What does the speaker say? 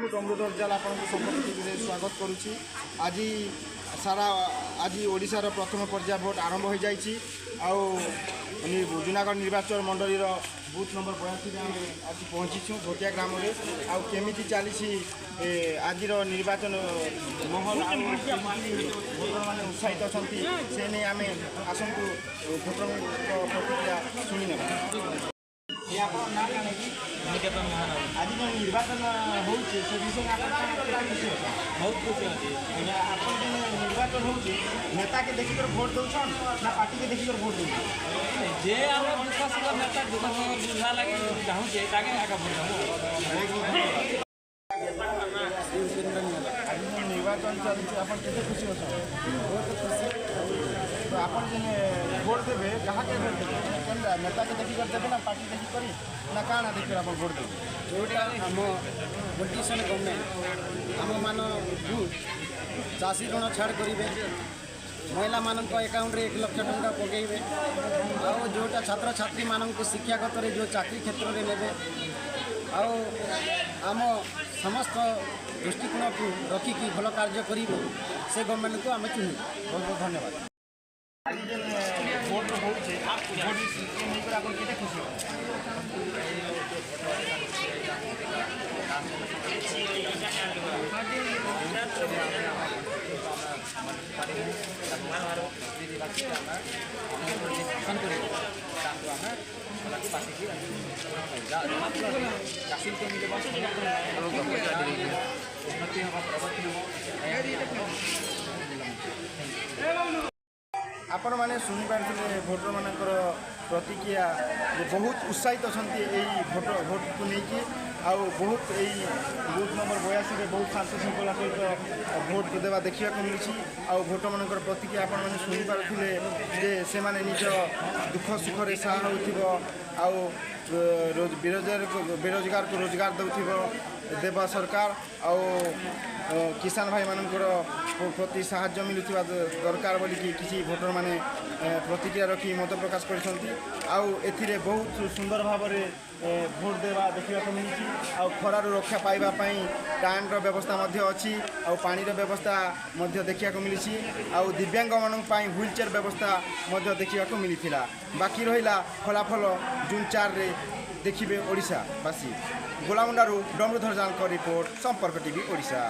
डम्बरुधर जाल आपको संपर्क टीवी स्वागत करुच्ची। आज सारा आज ओडिशार प्रथम पर्याय भोट आरंभ हो जाइए। जूनागढ़ निर्वाचन मंडल बूथ नंबर 82 आम आज पहुँचीचु भोटिया ग्राम में। आमी चली आज निर्वाचन महल भोटर मैंने उत्साहित अच्छा से नहीं आम आसतु भोटर प्रतिक्रिया शुणी ना। आज जो निर्वाचन हो विषय बहुत खुशी अच्छी आप निर्वाचन हो नेता के देखिक भोट दौन ना पार्टी के देखिक भोट दौन जे विश्वास नेता बुझा लगे चाहूचे भोट आज निर्वाचन चलती आप खुशी अच्छा बहुत खुशी। तो आप भोट देवे क्या नेता के देखिक देवे ना पार्टी देखिक ना क्या देखिए आप भोट देवे जोटा आम पॉलिटिशियन गवर्नमेंट आम मान चाषी ऋण छाड़ करेंगे महिला मान अकाउंट 1 लाख टंका पकड़े आउ जोटा छात्र छात्री मानक शिक्षागत जो चाकरी क्षेत्र में ने आम समस्त दृष्टिकोण को रखिकी भल कार्य करेंगे से गवर्नमेंट को आम चुनू। बहुत बहुत धन्यवाद। आज जो भोट हो खुशी आपण मैंने शुणी पारे भोटर मानकर प्रतिक्रिया बहुत उत्साहित अच्छा भोट को लेकिन आउ बहुत यही बूथ नंबर 82 में बहुत शांति श्रृंखला सहित भोट देवा देखा मिली। आउ भोटर मानकर प्रतिक्रिया आपण मैंने शुणी पारे से मैंने निज दुख सुखरे साहा हो बेरोजगार को रोजगार देवा सरकार आउ किसान भाई मानकर प्रति साहाय्य मिलुवा दरकार बोली किसी भोटर माने प्रतिक्रिया रखी मत प्रकाश कर बहुत सुंदर भाव में भोट देवा देखा मिली। खरार रक्षा पाइबापी टैंकर व्यवस्था अच्छी पानी व्यवस्था देखा मिली। दिव्यांग मान व्हील चेयर व्यवस्था देखा मिली। बाकी रहा फलाफल जून 4 रे देखिए ओडिशावासी। गोलामुंडारू डम्बरुधर जाल रिपोर्ट संपर्क टीवी ओडिशा।